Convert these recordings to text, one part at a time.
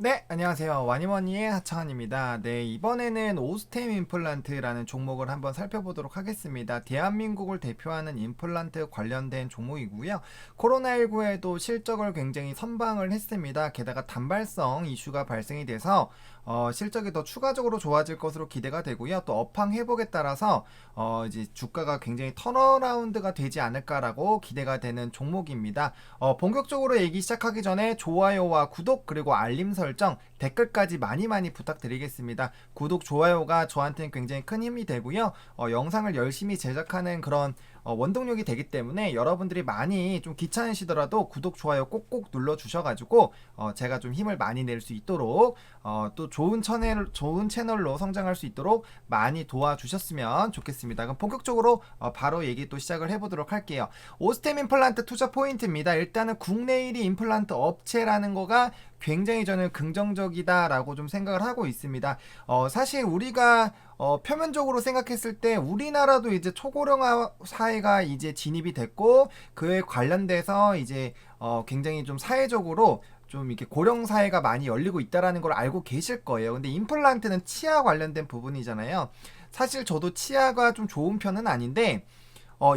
네, 안녕하세요. 와니머니의 하창환입니다. 네, 이번에는 오스템 임플란트라는 종목을 한번 살펴보도록 하겠습니다. 대한민국을 대표하는 임플란트 관련된 종목이고요. 코로나19에도 실적을 굉장히 선방을 했습니다. 게다가 단발성 이슈가 발생이 돼서 실적이 더 추가적으로 좋아질 것으로 기대가 되고요. 또 업황 회복에 따라서 이제 주가가 굉장히 턴어라운드가 되지 않을까라고 기대가 되는 종목입니다. 본격적으로 얘기 시작하기 전에 좋아요와 구독 그리고 알림 설정 댓글까지 많이 부탁드리겠습니다. 구독 좋아요가 저한테는 굉장히 큰 힘이 되고요. 영상을 열심히 제작하는 그런 원동력이 되기 때문에 여러분들이 많이 좀 귀찮으시더라도 구독 좋아요 꼭꼭 눌러 주셔가지고 제가 좀 힘을 많이 낼 수 있도록 또 좋은 채널로 성장할 수 있도록 많이 도와주셨으면 좋겠습니다. 그럼 본격적으로 바로 얘기 또 시작을 해보도록 할게요. 오스템 임플란트 투자 포인트입니다. 일단은 국내 1위 임플란트 업체라는 거가 굉장히 저는 긍정적이다라고 좀 생각을 하고 있습니다. 사실 우리가 표면적으로 생각했을 때 우리나라도 이제 초고령화 사회가 이제 진입이 됐고 그에 관련돼서 이제 굉장히 좀 사회적으로 좀 이렇게 고령 사회가 많이 열리고 있다라는 걸 알고 계실 거예요. 근데 임플란트는 치아 관련된 부분이잖아요. 사실 저도 치아가 좀 좋은 편은 아닌데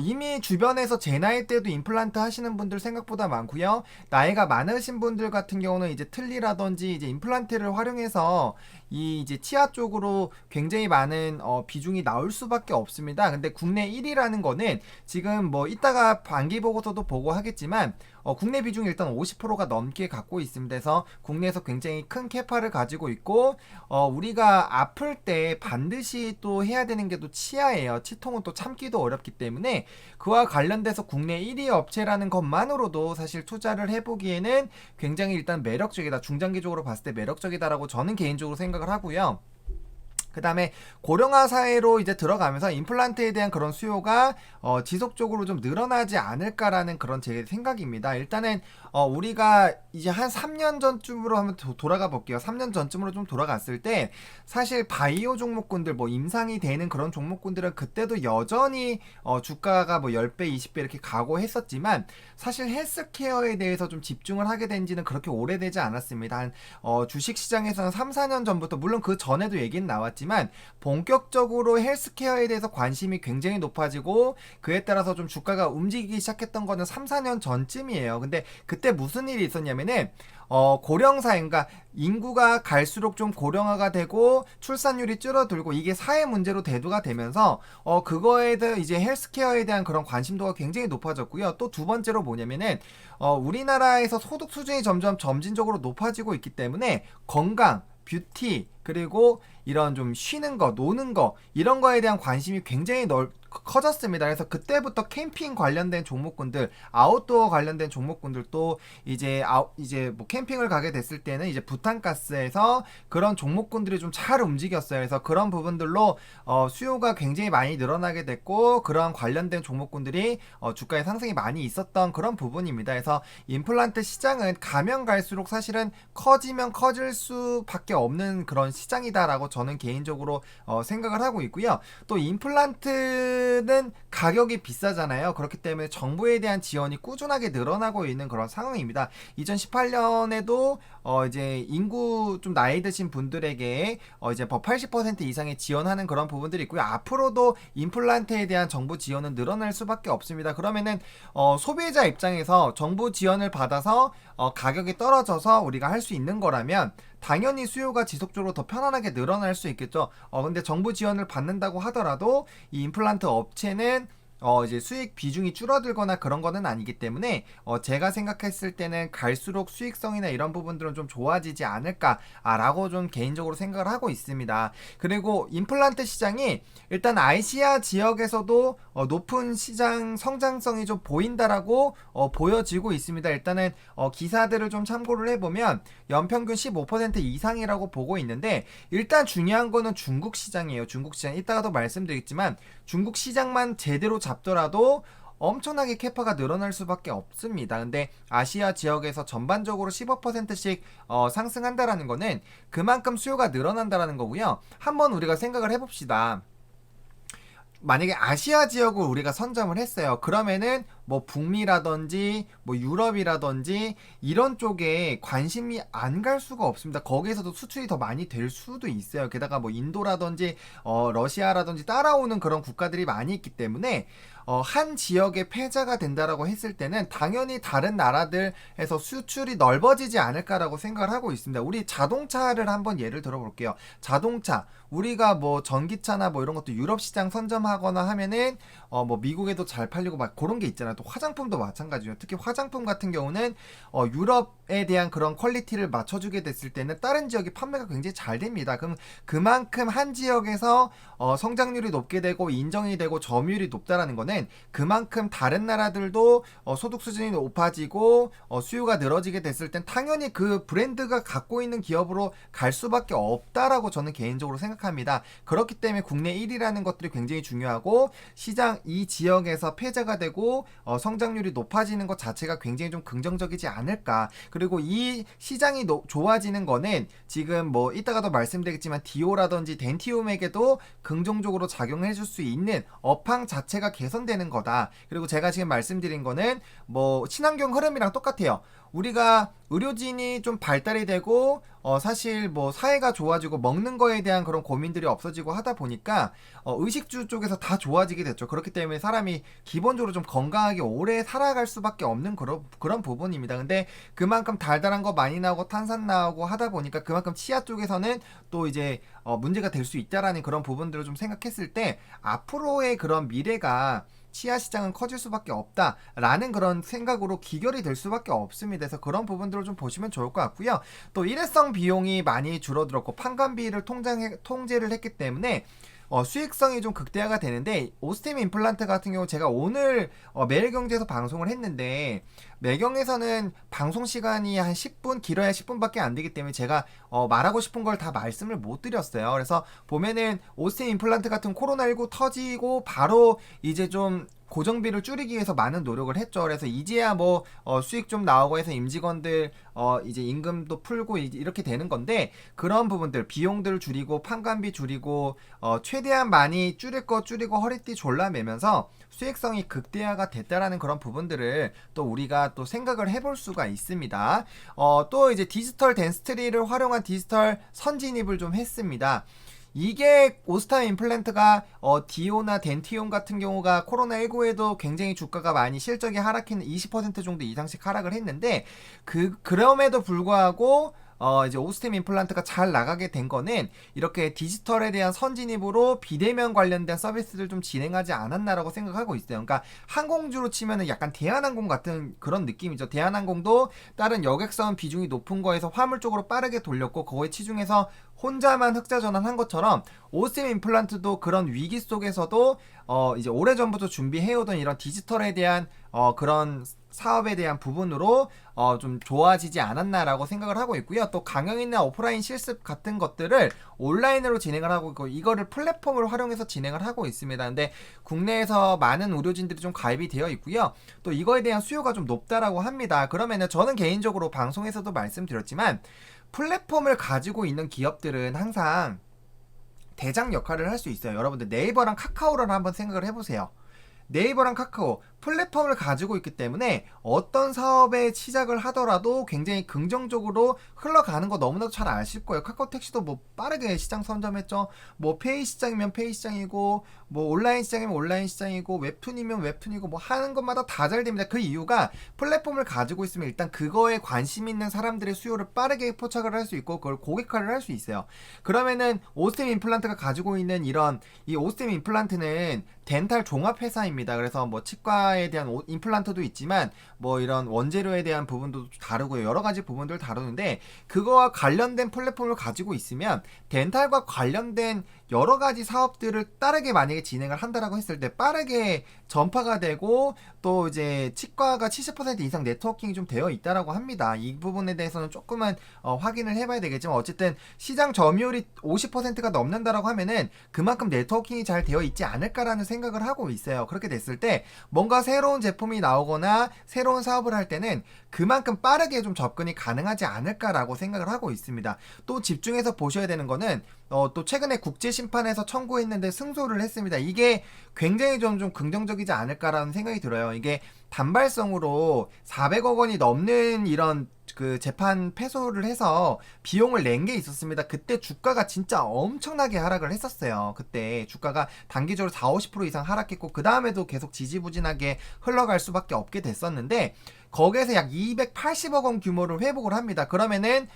이미 주변에서 제 나이 때도 임플란트 하시는 분들 생각보다 많고요. 나이가 많으신 분들 같은 경우는 이제 틀니라든지 이제 임플란트를 활용해서 이 이제 치아 쪽으로 굉장히 많은 비중이 나올 수밖에 없습니다. 근데 국내 1위라는 거는 지금 뭐 이따가 반기 보고서도 보고 하겠지만 국내 비중이 일단 50%가 넘게 갖고 있습니다. 그래서 국내에서 굉장히 큰 캐파를 가지고 있고 우리가 아플 때 반드시 또 해야 되는 게 또 치아예요. 치통은 또 참기도 어렵기 때문에 그와 관련돼서 국내 1위 업체라는 것만으로도 사실 투자를 해보기에는 굉장히 일단 매력적이다. 중장기적으로 봤을 때 매력적이다라고 저는 개인적으로 생각을 하고요. 그 다음에 고령화 사회로 이제 들어가면서 임플란트에 대한 그런 수요가 지속적으로 좀 늘어나지 않을까라는 그런 제 생각입니다. 일단은 우리가 이제 한 3년 전쯤으로 한번 돌아가 볼게요. 3년 전쯤으로 좀 돌아갔을 때 사실 바이오 종목군들 뭐 임상이 되는 그런 종목군들은 그때도 여전히 주가가 뭐 10배, 20배 이렇게 가고 했었지만 사실 헬스케어에 대해서 좀 집중을 하게 된 지는 그렇게 오래되지 않았습니다. 한 주식시장에서는 3, 4년 전부터 물론 그 전에도 얘기는 나왔지만 본격적으로 헬스케어에 대해서 관심이 굉장히 높아지고 그에 따라서 좀 주가가 움직이기 시작했던 거는 3, 4년 전쯤이에요. 근데 그때 무슨 일이 있었냐면은 고령사회인가 인구가 갈수록 좀 고령화가 되고 출산율이 줄어들고 이게 사회 문제로 대두가 되면서 그거에 대해 이제 헬스케어에 대한 그런 관심도가 굉장히 높아졌고요. 또 두 번째로 뭐냐면은 우리나라에서 소득 수준이 점점 점진적으로 높아지고 있기 때문에 건강 뷰티 그리고 이런 좀 쉬는 거 노는 거 이런 거에 대한 관심이 굉장히 커졌습니다. 그래서 그때부터 캠핑 관련된 종목군들, 아웃도어 관련된 종목군들도 이제 뭐 캠핑을 가게 됐을 때는 이제 부탄가스에서 그런 종목군들이 좀 잘 움직였어요. 그래서 그런 부분들로 수요가 굉장히 많이 늘어나게 됐고 그런 관련된 종목군들이 주가의 상승이 많이 있었던 그런 부분입니다. 그래서 임플란트 시장은 가면 갈수록 사실은 커지면 커질 수밖에 없는 그런 시장이다라고 저는 개인적으로 생각을 하고 있고요. 또 임플란트는 가격이 비싸잖아요. 그렇기 때문에 정부에 대한 지원이 꾸준하게 늘어나고 있는 그런 상황입니다. 2018년에도 이제 인구 좀 나이 드신 분들에게 이제 80% 이상의 지원하는 그런 부분들이 있고요. 앞으로도 임플란트에 대한 정부 지원은 늘어날 수밖에 없습니다. 그러면은 소비자 입장에서 정부 지원을 받아서 가격이 떨어져서 우리가 할 수 있는 거라면 당연히 수요가 지속적으로 더 편안하게 늘어날 수 있겠죠. 근데 정부 지원을 받는다고 하더라도 이 임플란트 업체는 이제 수익 비중이 줄어들거나 그런 거는 아니기 때문에 제가 생각했을 때는 갈수록 수익성이나 이런 부분들은 좀 좋아지지 않을까라고 좀 개인적으로 생각을 하고 있습니다. 그리고 임플란트 시장이 일단 아시아 지역에서도 높은 시장 성장성이 좀 보인다라고 보여지고 있습니다. 일단은 기사들을 좀 참고를 해보면 연평균 15% 이상이라고 보고 있는데 일단 중요한 거는 중국 시장이에요. 중국 시장 이따가도 말씀드리겠지만 중국 시장만 제대로 잡더라도 엄청나게 캐파가 늘어날 수밖에 없습니다. 근데 아시아 지역에서 전반적으로 15%씩 상승한다라는 거는 그만큼 수요가 늘어난다라는 거고요. 한번 우리가 생각을 해봅시다. 만약에 아시아 지역을 우리가 선점을 했어요. 그러면은 뭐 북미라든지 뭐 유럽이라든지 이런 쪽에 관심이 안 갈 수가 없습니다. 거기에서도 수출이 더 많이 될 수도 있어요. 게다가 뭐 인도라든지 러시아라든지 따라오는 그런 국가들이 많이 있기 때문에 한 지역의 패자가 된다라고 했을 때는 당연히 다른 나라들에서 수출이 넓어지지 않을까라고 생각을 하고 있습니다. 우리 자동차를 한번 예를 들어볼게요. 자동차 우리가 뭐 전기차나 뭐 이런 것도 유럽 시장 선점하거나 하면은 뭐 미국에도 잘 팔리고 막 그런 게 있잖아요. 또 화장품도 마찬가지예요. 특히 화장품 같은 경우는 유럽에 대한 그런 퀄리티를 맞춰주게 됐을 때는 다른 지역이 판매가 굉장히 잘 됩니다. 그럼 그만큼 한 지역에서 성장률이 높게 되고 인정이 되고 점유율이 높다라는 거는 그만큼 다른 나라들도 소득 수준이 높아지고 수요가 늘어지게 됐을 땐 당연히 그 브랜드가 갖고 있는 기업으로 갈 수밖에 없다라고 저는 개인적으로 생각합니다. 그렇기 때문에 국내 1위라는 것들이 굉장히 중요하고 시장 이 지역에서 패자가 되고 성장률이 높아지는 것 자체가 굉장히 좀 긍정적이지 않을까. 그리고 이 시장이 좋아지는 거는 지금 뭐 이따가도 말씀드리겠지만 디오라든지 덴티움에게도 긍정적으로 작용해 줄 수 있는 업황 자체가 개선되는 거다. 그리고 제가 지금 말씀드린 거는 뭐 친환경 흐름이랑 똑같아요. 우리가 의료진이 좀 발달이 되고 사실 뭐 사회가 좋아지고 먹는 거에 대한 그런 고민들이 없어지고 하다 보니까 의식주 쪽에서 다 좋아지게 됐죠. 그렇기 때문에 사람이 기본적으로 좀 건강하게 오래 살아갈 수밖에 없는 그런 부분입니다. 근데 그만큼 달달한 거 많이 나오고 탄산 나오고 하다 보니까 그만큼 치아 쪽에서는 또 이제 문제가 될 수 있다라는 그런 부분들을 좀 생각했을 때 앞으로의 그런 미래가 치아 시장은 커질 수밖에 없다라는 그런 생각으로 기결이 될 수밖에 없습니다. 그래서 그런 부분들을 좀 보시면 좋을 것 같고요. 또 일회성 비용이 많이 줄어들었고 판관비를 통제를 했기 때문에 수익성이 좀 극대화가 되는데 오스템 임플란트 같은 경우 제가 오늘 매일경제에서 방송을 했는데 매경에서는 방송 시간이 한 10분 길어야 10분밖에 안 되기 때문에 제가 말하고 싶은 걸 다 말씀을 못 드렸어요. 그래서 보면은 오스템 임플란트 같은 코로나19 터지고 바로 이제 좀 고정비를 줄이기 위해서 많은 노력을 했죠. 그래서 이제야 뭐 수익 좀 나오고 해서 임직원들 이제 임금도 풀고 이렇게 되는 건데 그런 부분들 비용들 줄이고 판관비 줄이고 최대한 많이 줄일 거 줄이고 허리띠 졸라매면서 수익성이 극대화가 됐다라는 그런 부분들을 또 우리가 또 생각을 해볼 수가 있습니다. 또 이제 디지털 덴스트리를 활용한 디지털 선진입을 좀 했습니다. 이게 오스타 임플란트가 디오나 덴티움 같은 경우가 코로나19에도 굉장히 주가가 많이 실적이 하락했는 20% 정도 이상씩 하락을 했는데 그럼에도 불구하고 이제 오스템 임플란트가 잘 나가게 된 거는 이렇게 디지털에 대한 선진입으로 비대면 관련된 서비스를 좀 진행하지 않았나라고 생각하고 있어요. 그러니까 항공주로 치면은 약간 대한항공 같은 그런 느낌이죠. 대한항공도 다른 여객선 비중이 높은 거에서 화물 쪽으로 빠르게 돌렸고 그거에 치중해서 혼자만 흑자 전환한 것처럼 오스템 임플란트도 그런 위기 속에서도 이제 오래전부터 준비해오던 이런 디지털에 대한 그런 사업에 대한 부분으로 좀 좋아지지 않았나라고 생각을 하고 있고요. 또 강연이나 오프라인 실습 같은 것들을 온라인으로 진행을 하고 있고 이거를 플랫폼을 활용해서 진행을 하고 있습니다. 근데 국내에서 많은 의료진들이 좀 가입이 되어 있고요. 또 이거에 대한 수요가 좀 높다라고 합니다. 그러면은 저는 개인적으로 방송에서도 말씀드렸지만 플랫폼을 가지고 있는 기업들은 항상 대장 역할을 할 수 있어요. 여러분들 네이버랑 카카오를 한번 생각을 해보세요. 네이버랑 카카오 플랫폼을 가지고 있기 때문에 어떤 사업에 시작을 하더라도 굉장히 긍정적으로 흘러가는 거 너무나도 잘 아실 거예요. 카카오 택시도 뭐 빠르게 시장 선점했죠. 뭐 페이 시장이면 페이 시장이고 뭐 온라인 시장이면 온라인 시장이고 웹툰이면 웹툰이고 뭐 하는 것마다 다 잘 됩니다. 그 이유가 플랫폼을 가지고 있으면 일단 그거에 관심 있는 사람들의 수요를 빠르게 포착을 할 수 있고 그걸 고객화를 할 수 있어요. 그러면은 오스템 임플란트가 가지고 있는 이런 이 오스템 임플란트는 덴탈 종합 회사입니다. 그래서 뭐 치과에 대한 임플란트도 있지만 뭐 이런 원재료에 대한 부분도 다르고요. 여러 가지 부분들 다루는데 그거와 관련된 플랫폼을 가지고 있으면 덴탈과 관련된 여러 가지 사업들을 빠르게 만약에 진행을 한다라고 했을 때 빠르게 전파가 되고 또 이제 치과가 70% 이상 네트워킹이 좀 되어 있다라고 합니다. 이 부분에 대해서는 조금은 확인을 해봐야 되겠지만 어쨌든 시장 점유율이 50%가 넘는다라고 하면은 그만큼 네트워킹이 잘 되어 있지 않을까라는 생각을 하고 있어요. 그렇게 됐을 때 뭔가 새로운 제품이 나오거나 새로운 사업을 할 때는 그만큼 빠르게 좀 접근이 가능하지 않을까라고 생각을 하고 있습니다. 또 집중해서 보셔야 되는 거는 또 최근에 국제신 심판에서 청구했는데 승소를 했습니다. 이게 굉장히 좀 긍정적이지 않을까라는 생각이 들어요. 이게 단발성으로 400억 원이 넘는 이런 그 재판 패소를 해서 비용을 낸 게 있었습니다. 그때 주가가 진짜 엄청나게 하락을 했었어요. 그때 주가가 단기적으로 4, 50% 이상 하락했고 그 다음에도 계속 지지부진하게 흘러갈 수밖에 없게 됐었는데 거기에서 약 280억 원 규모를 회복을 합니다. 그러면은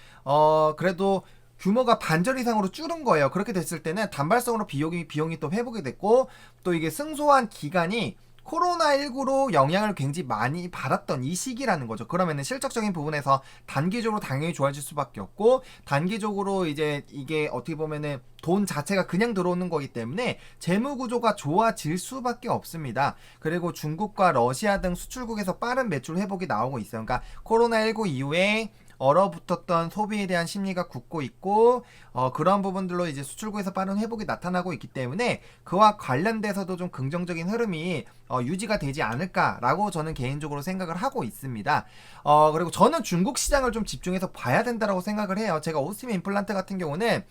그래도 규모가 반절 이상으로 줄은 거예요. 그렇게 됐을 때는 단발성으로 비용이 또 회복이 됐고 또 이게 승소한 기간이 코로나19로 영향을 굉장히 많이 받았던 이 시기라는 거죠. 그러면은 실적적인 부분에서 단기적으로 당연히 좋아질 수밖에 없고 단기적으로 이제 이게 어떻게 보면은 돈 자체가 그냥 들어오는 거기 때문에 재무 구조가 좋아질 수밖에 없습니다. 그리고 중국과 러시아 등 수출국에서 빠른 매출 회복이 나오고 있어요. 그러니까 코로나19 이후에 얼어붙었던 소비에 대한 심리가 굳고 있고 그런 부분들로 이제 수출구에서 빠른 회복이 나타나고 있기 때문에 그와 관련돼서도 좀 긍정적인 흐름이 유지가 되지 않을까라고 저는 개인적으로 생각을 하고 있습니다. 그리고 저는 중국 시장을 좀 집중해서 봐야 된다라고 생각을 해요. 제가 오스팀 임플란트 같은 경우는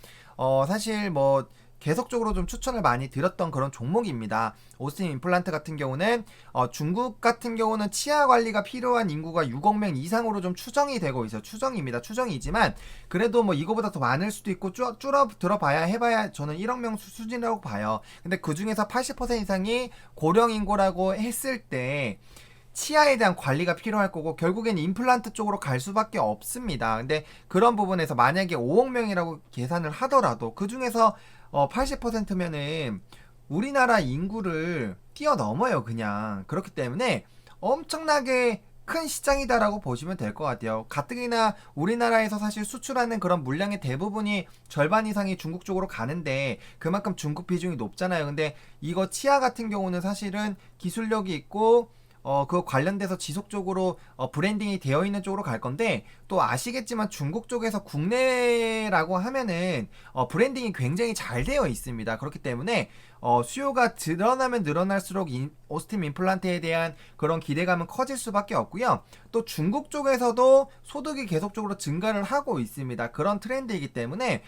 사실 뭐 계속적으로 좀 추천을 많이 드렸던 그런 종목입니다. 오스틴 임플란트 같은 경우는 중국 같은 경우는 치아 관리가 필요한 인구가 6억 명 이상으로 좀 추정이 되고 있어요. 추정입니다. 추정이지만 그래도 뭐 이거보다 더 많을 수도 있고 줄어 들어봐야 해봐야 저는 1억 명 수준이라고 봐요. 근데 그 중에서 80% 이상이 고령 인구라고 했을 때 치아에 대한 관리가 필요할 거고 결국엔 임플란트 쪽으로 갈 수밖에 없습니다. 근데 그런 부분에서 만약에 5억 명이라고 계산을 하더라도 그 중에서 80%면은 우리나라 인구를 뛰어넘어요. 그냥 그렇기 때문에 엄청나게 큰 시장이다라고 보시면 될 것 같아요. 가뜩이나 우리나라에서 사실 수출하는 그런 물량의 대부분이 절반 이상이 중국 쪽으로 가는데 그만큼 중국 비중이 높잖아요. 근데 이거 치아 같은 경우는 사실은 기술력이 있고 그 관련돼서 지속적으로 브랜딩이 되어 있는 쪽으로 갈 건데 또 아시겠지만 중국 쪽에서 국내라고 하면은 브랜딩이 굉장히 잘 되어 있습니다. 그렇기 때문에 수요가 늘어나면 늘어날수록 오스팀 임플란트에 대한 그런 기대감은 커질 수밖에 없고요. 또 중국 쪽에서도 소득이 계속적으로 증가를 하고 있습니다. 그런 트렌드이기 때문에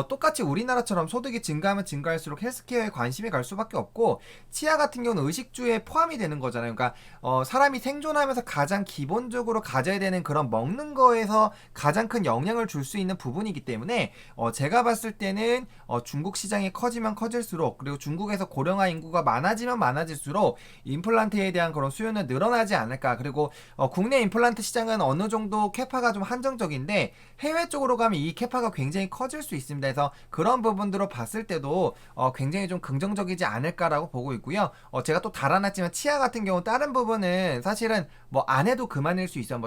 똑같이 우리나라처럼 소득이 증가하면 증가할수록 헬스케어에 관심이 갈 수밖에 없고 치아 같은 경우는 의식주에 포함이 되는 거잖아요. 그러니까 사람이 생존하면서 가장 기본적으로 가져야 되는 그런 먹는 거에서 가장 큰 영향을 줄 수 있는 부분이기 때문에 제가 봤을 때는 중국 시장이 커지면 커질수록 그리고 중국에서 고령화 인구가 많아지면 많아질수록 임플란트에 대한 그런 수요는 늘어나지 않을까. 그리고 국내 임플란트 시장은 어느 정도 캐파가 좀 한정적인데 해외 쪽으로 가면 이 캐파가 굉장히 커질 수 있습니다. 그래서 그런 부분들로 봤을 때도 굉장히 좀 긍정적이지 않을까라고 보고 있고요. 제가 또 달아놨지만 치아 같은 경우 다른 부분은 사실은 뭐 안 해도 그만일 수 있어요.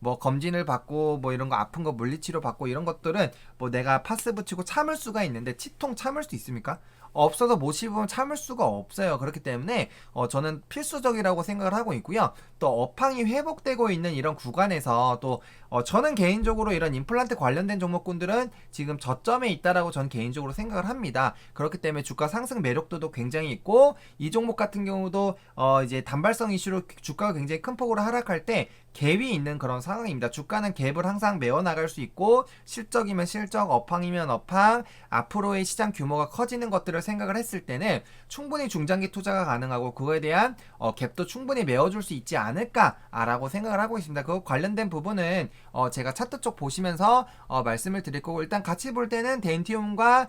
뭐 검진을 받고 뭐 이런 거 아픈 거 물리치료 받고 이런 것들은 뭐 내가 파스 붙이고 참을 수가 있는데 치통 참을 수 있습니까? 없어서 못 씹으면 참을 수가 없어요. 그렇기 때문에 저는 필수적이라고 생각을 하고 있고요. 또 업황이 회복되고 있는 이런 구간에서 또 저는 개인적으로 이런 임플란트 관련된 종목군들은 지금 저점에 있다라고 저는 개인적으로 생각을 합니다. 그렇기 때문에 주가 상승 매력도도 굉장히 있고 이 종목 같은 경우도 이제 단발성 이슈로 주가가 굉장히 큰 폭으로 하락할 때 갭이 있는 그런 상황입니다. 주가는 갭을 항상 메워나갈 수 있고 실적이면 실적, 업황이면 업황, 앞으로의 시장 규모가 커지는 것들을 생각을 했을 때는 충분히 중장기 투자가 가능하고 그거에 대한 갭도 충분히 메워줄 수 있지 않을까라고 생각을 하고 있습니다. 그 관련된 부분은 제가 차트 쪽 보시면서 말씀을 드릴 거고 일단 같이 볼 때는 덴티움과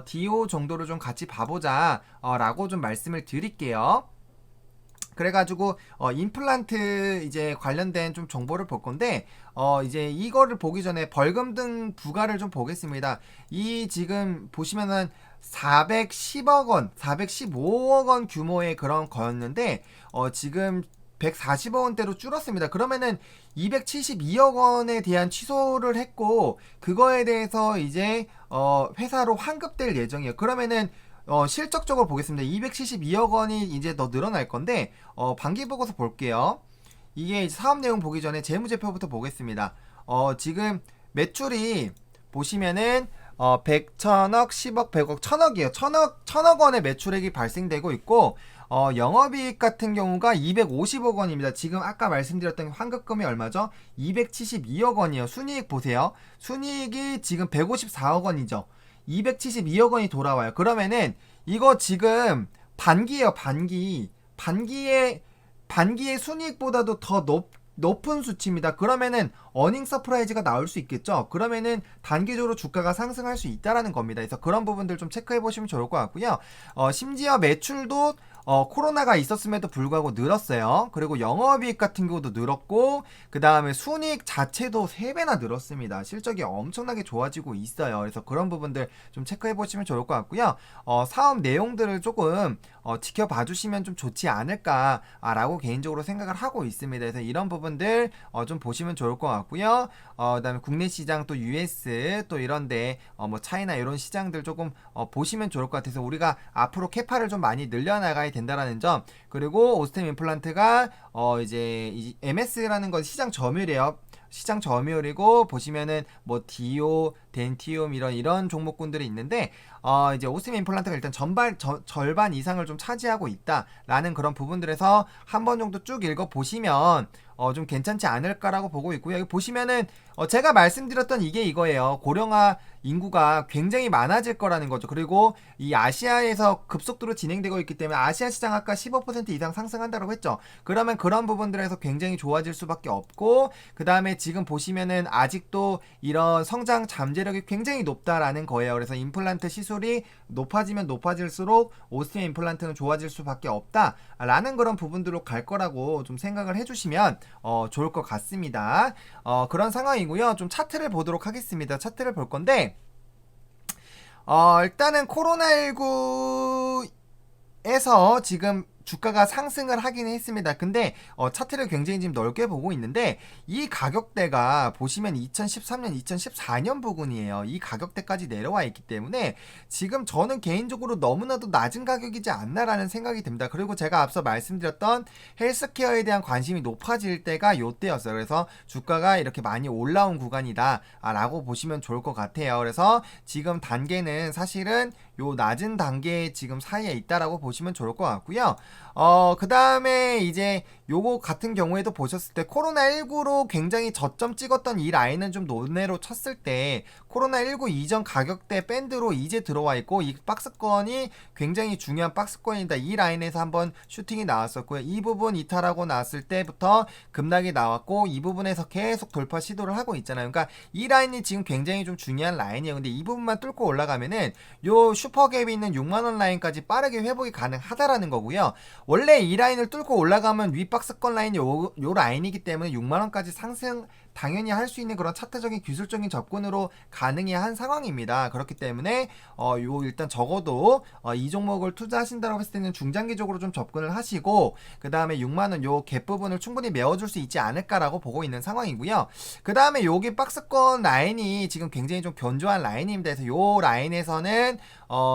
디오 정도를 좀 같이 봐보자 라고 좀 말씀을 드릴게요. 그래가지고 임플란트 이제 관련된 좀 정보를 볼 건데 이제 이거를 보기 전에 벌금 등 부과를 좀 보겠습니다. 이 지금 보시면은 410억 원, 415억 원 규모의 그런 거였는데 지금 140억 원대로 줄었습니다. 그러면은 272억 원에 대한 취소를 했고 그거에 대해서 이제 회사로 환급될 예정이에요. 그러면은 실적적으로 보겠습니다. 272억 원이 이제 더 늘어날 건데 반기 보고서 볼게요. 이게 사업 내용 보기 전에 재무제표부터 보겠습니다. 지금 매출이 보시면은 100, 1000억, 10억, 100억, 1000억이에요. 1000억 원의 매출액이 발생되고 있고 영업이익 같은 경우가 250억 원입니다. 지금 아까 말씀드렸던 환급금이 얼마죠? 272억 원이에요. 순이익 보세요. 순이익이 지금 154억 원이죠. 272억 원이 돌아와요. 그러면은 이거 지금 반기예요, 반기. 반기의 순이익보다도 더 높은 수치입니다. 그러면은 어닝 서프라이즈가 나올 수 있겠죠. 그러면은 단기적으로 주가가 상승할 수 있다라는 겁니다. 그래서 그런 부분들 좀 체크해 보시면 좋을 것 같고요. 심지어 매출도 코로나가 있었음에도 불구하고 늘었어요. 그리고 영업이익 같은 경우도 늘었고, 그 다음에 순이익 자체도 3배나 늘었습니다. 실적이 엄청나게 좋아지고 있어요. 그래서 그런 부분들 좀 체크해 보시면 좋을 것 같고요. 사업 내용들을 조금 지켜봐 주시면 좀 좋지 않을까라고 개인적으로 생각을 하고 있습니다. 그래서 이런 부분들 좀 보시면 좋을 것 같고요. 그다음에 국내 시장 또 US 또 이런데 뭐 차이나 이런 시장들 조금 보시면 좋을 것 같아서 우리가 앞으로 캐파를 좀 많이 늘려나가야 된다라는 점. 그리고 오스템 임플란트가 이제 MS라는 건 시장 점유율이에요. 시장 점유율이고 보시면은 뭐 디오, 덴티움 이런 종목군들이 있는데 이제 오스템 임플란트가 일단 절반 이상을 좀 차지하고 있다라는 그런 부분들에서 한 번 정도 쭉 읽어 보시면 좀 괜찮지 않을까라고 보고 있고요. 여기 보시면은 제가 말씀드렸던 이게 이거예요. 고령화 인구가 굉장히 많아질 거라는 거죠. 그리고 이 아시아에서 급속도로 진행되고 있기 때문에 아시아 시장 아까 15% 이상 상승한다고 했죠. 그러면 그런 부분들에서 굉장히 좋아질 수밖에 없고, 그 다음에 지금 보시면은 아직도 이런 성장 잠재력이 굉장히 높다라는 거예요. 그래서 임플란트 시술이 높아지면 높아질수록 오스템 임플란트는 좋아질 수밖에 없다라는 그런 부분들로 갈 거라고 좀 생각을 해주시면 좋을 것 같습니다. 그런 상황이고요. 좀 차트를 보도록 하겠습니다. 차트를 볼 건데 일단은 코로나19에서 지금 주가가 상승을 하긴 했습니다. 근데 차트를 굉장히 지금 넓게 보고 있는데 이 가격대가 보시면 2013년, 2014년 부근이에요. 이 가격대까지 내려와 있기 때문에 지금 저는 개인적으로 너무나도 낮은 가격이지 않나라는 생각이 듭니다. 그리고 제가 앞서 말씀드렸던 헬스케어에 대한 관심이 높아질 때가 요때였어요. 그래서 주가가 이렇게 많이 올라온 구간이다 라고 보시면 좋을 것 같아요. 그래서 지금 단계는 사실은 요 낮은 단계 지금 사이에 있다라고 보시면 좋을 것 같고요. 그 다음에 이제 요거 같은 경우에도 보셨을 때 코로나19로 굉장히 저점 찍었던 이 라인은 좀 논외로 쳤을 때 코로나19 이전 가격대 밴드로 이제 들어와 있고 이 박스권이 굉장히 중요한 박스권이다. 이 라인에서 한번 슈팅이 나왔었고요. 이 부분 이탈하고 나왔을 때부터 급락이 나왔고 이 부분에서 계속 돌파 시도를 하고 있잖아요. 그러니까 이 라인이 지금 굉장히 좀 중요한 라인이에요. 근데 이 부분만 뚫고 올라가면은 요 슈퍼갭이 있는 6만원 라인까지 빠르게 회복이 가능하다라는 거고요. 원래 이 라인을 뚫고 올라가면 윗박스권 라인이 요 라인이기 때문에 6만원까지 상승 당연히 할 수 있는 그런 차트적인 기술적인 접근으로 가능해야 한 상황입니다. 그렇기 때문에 요 일단 적어도 이 종목을 투자하신다고 했을 때는 중장기적으로 좀 접근을 하시고 그 다음에 6만원 요 갭 부분을 충분히 메워줄 수 있지 않을까라고 보고 있는 상황이고요. 그 다음에 여기 박스권 라인이 지금 굉장히 좀 견조한 라인입니다. 그래서 요 라인에서는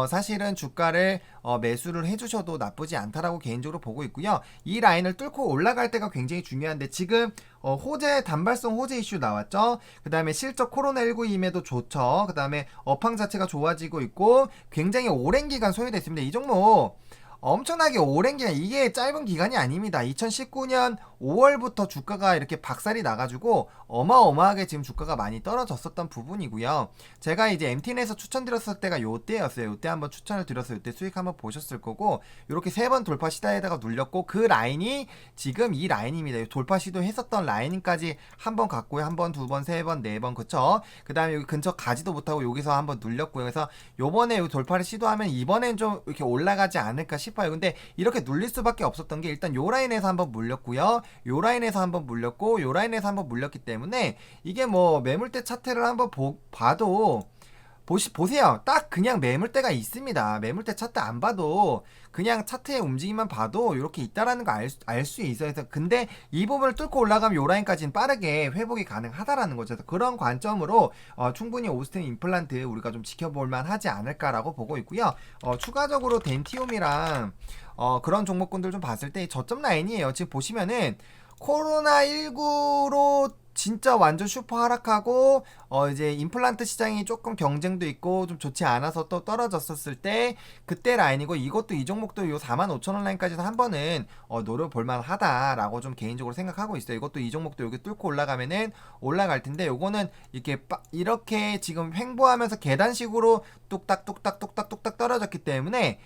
사실은 주가를 매수를 해주셔도 나쁘지 않다라고 개인적으로 보고 있고요. 이 라인을 뚫고 올라갈 때가 굉장히 중요한데 지금 호재 단발성 호재 이슈 나왔죠. 그 다음에 실적 코로나19임에도 좋죠. 그 다음에 업황 자체가 좋아지고 있고 굉장히 오랜 기간 소요됐습니다. 이 종목 엄청나게 오랜 기간, 이게 짧은 기간이 아닙니다. 2019년 5월부터 주가가 이렇게 박살이 나가지고 어마어마하게 지금 주가가 많이 떨어졌었던 부분이고요. 제가 이제 MTN에서 추천드렸을 때가 요때였어요. 요때 한번 추천을 드렸어요. 요때 수익 한번 보셨을 거고 이렇게 3번 돌파 시도에다가 눌렸고 그 라인이 지금 이 라인입니다. 돌파 시도 했었던 라인까지 한번 갔고요. 한 번, 두 번, 세 번, 네 번 그쵸? 그 다음에 여기 근처 가지도 못하고 여기서 한번 눌렸고요. 그래서 요번에 요 돌파를 시도하면 이번엔 좀 이렇게 올라가지 않을까 싶어요. 근데 이렇게 눌릴 수밖에 없었던 게 일단 요 라인에서 한번 물렸고요. 요 라인에서 한번 물렸고 요 라인에서 한번 물렸기 때문에 이게 뭐 매물대 차트를 한번 봐도 보세요. 딱 그냥 매물대가 있습니다. 매물대 차트 안 봐도 그냥 차트의 움직임만 봐도 이렇게 있다라는 거 알 수 있어요. 그래서 근데 이 부분을 뚫고 올라가면 요 라인까지는 빠르게 회복이 가능하다라는 거죠. 그런 관점으로 충분히 오스템 임플란트 우리가 좀 지켜볼만 하지 않을까라고 보고 있고요. 추가적으로 덴티움이랑 그런 종목군들 좀 봤을 때 저점 라인이에요. 지금 보시면은 코로나19로 진짜 완전 슈퍼 하락하고 이제 임플란트 시장이 조금 경쟁도 있고 좀 좋지 않아서 또 떨어졌었을 때 그때 라인이고, 이것도 이 종목도 요 45,000원 라인까지도 한 번은 노려볼 만하다라고 좀 개인적으로 생각하고 있어요. 이것도 이 종목도 여기 뚫고 올라가면은 올라갈 텐데, 요거는 이렇게 지금 횡보하면서 계단식으로 뚝딱 뚝딱 뚝딱 뚝딱 떨어졌기 때문에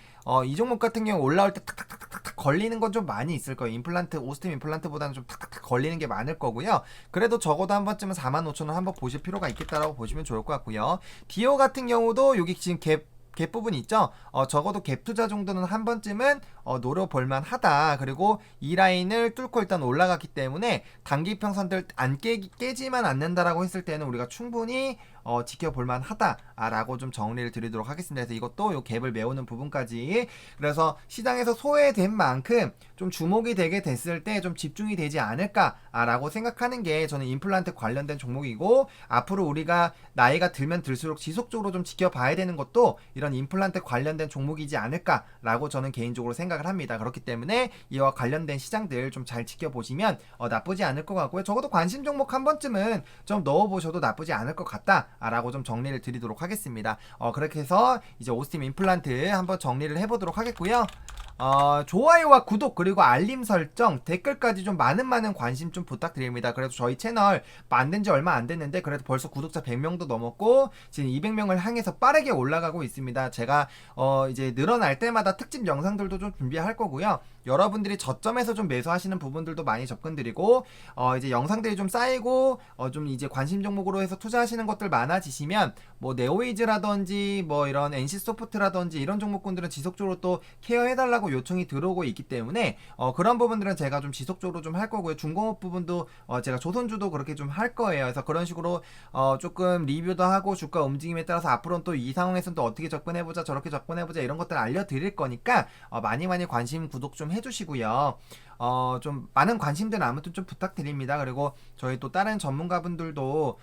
이 종목 같은 경우 올라올 때 탁탁탁탁탁 걸리는 건 좀 많이 있을 거예요. 임플란트, 오스템 임플란트보다는 좀 탁탁탁 걸리는 게 많을 거고요. 그래도 적어도 한 번쯤은 45,000원 한번 보실 필요가 있겠다라고 보시면 좋을 것 같고요. 디오 같은 경우도 여기 지금 갭 부분 있죠? 적어도 갭 투자 정도는 한 번쯤은 노려볼만 하다. 그리고 이 라인을 뚫고 일단 올라갔기 때문에 단기 평선들 안 깨지만 않는다라고 했을 때는 우리가 충분히 지켜볼만 하다라고 좀 정리를 드리도록 하겠습니다. 그래서 이것도 요 갭을 메우는 부분까지, 그래서 시장에서 소외된 만큼 좀 주목이 되게 됐을 때 좀 집중이 되지 않을까라고 생각하는 게 저는 임플란트 관련된 종목이고, 앞으로 우리가 나이가 들면 들수록 지속적으로 좀 지켜봐야 되는 것도 이런 임플란트 관련된 종목이지 않을까라고 저는 개인적으로 생각을 합니다. 그렇기 때문에 이와 관련된 시장들 좀 잘 지켜보시면 나쁘지 않을 것 같고요. 적어도 관심 종목 한 번쯤은 좀 넣어보셔도 나쁘지 않을 것 같다라고 좀 정리를 드리도록 하겠습니다. 그렇게 해서 이제 오스템 임플란트 한번 정리를 해보도록 하겠고요. 좋아요와 구독 그리고 알림 설정, 댓글까지 좀 많은 관심 좀 부탁드립니다. 그래도 저희 채널 만든 지 얼마 안 됐는데 그래도 벌써 구독자 100명도 넘었고 지금 200명을 향해서 빠르게 올라가고 있습니다. 제가 이제 늘어날 때마다 특집 영상들도 좀 준비할 거고요. 여러분들이 저점에서 좀 매수하시는 부분들도 많이 접근드리고, 이제 영상들이 좀 쌓이고 좀 이제 관심 종목으로 해서 투자하시는 것들 많아지시면 뭐 네오이즈라든지 뭐 이런 NC소프트라든지 이런 종목군들은 지속적으로 또 케어해달라고 요청이 들어오고 있기 때문에 그런 부분들은 제가 좀 지속적으로 좀 할 거고요. 중공업 부분도 제가 조선주도 그렇게 좀 할 거예요. 그래서 그런 식으로 조금 리뷰도 하고 주가 움직임에 따라서 앞으로는 또 이 상황에서는 또 어떻게 접근해보자, 저렇게 접근해보자, 이런 것들 알려드릴 거니까 많이 관심 구독 좀 해주시고요. 좀 많은 관심들 아무튼 좀 부탁드립니다. 그리고 저희 또 다른 전문가분들도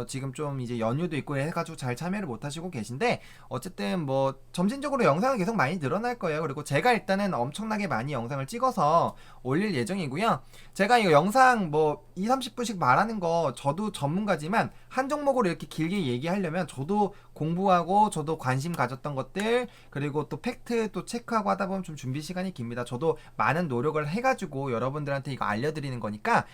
지금 좀 이제 연휴도 있고 해가지고 잘 참여를 못하시고 계신데, 어쨌든 뭐 점진적으로 영상은 계속 많이 늘어날 거예요. 그리고 제가 일단은 엄청나게 많이 영상을 찍어서 올릴 예정이고요. 제가 이거 영상 뭐 2-30분씩 말하는 거 저도 전문가지만 한 종목으로 이렇게 길게 얘기하려면 저도 공부하고 저도 관심 가졌던 것들 그리고 또 팩트 또 체크하고 하다 보면 좀 준비 시간이 깁니다. 저도 많은 노력을 해가지고 여러분들한테 이거 알려드리는 거니까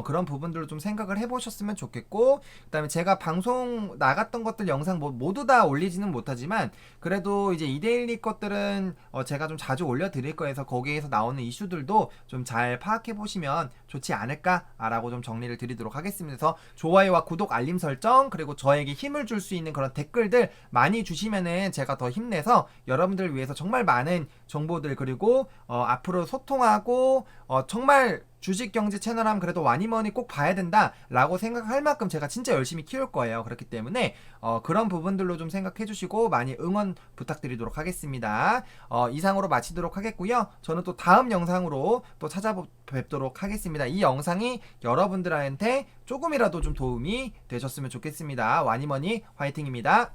그런 부분들을 좀 생각을 해보셨으면 좋겠고, 그 다음에 제가 방송 나갔던 것들 영상 모두 다 올리지는 못하지만 그래도 이제 이데일리 것들은 제가 좀 자주 올려드릴 거여서 거기에서 나오는 이슈들도 좀 잘 파악해 보시면 좋지 않을까라고 좀 정리를 드리도록 하겠습니다. 그래서 좋아요와 구독, 알림 설정 그리고 저에게 힘을 줄 수 있는 그런 댓글들 많이 주시면은 제가 더 힘내서 여러분들을 위해서 정말 많은 정보들 그리고 앞으로 소통하고 정말 주식경제 채널 하면 그래도 와니머니 꼭 봐야 된다라고 생각할 만큼 제가 진짜 열심히 키울 거예요. 그렇기 때문에 그런 부분들로 좀 생각해 주시고 많이 응원 부탁드리도록 하겠습니다. 이상으로 마치도록 하겠고요. 저는 또 다음 영상으로 또 찾아뵙도록 하겠습니다. 이 영상이 여러분들한테 조금이라도 좀 도움이 되셨으면 좋겠습니다. 와니머니 화이팅입니다.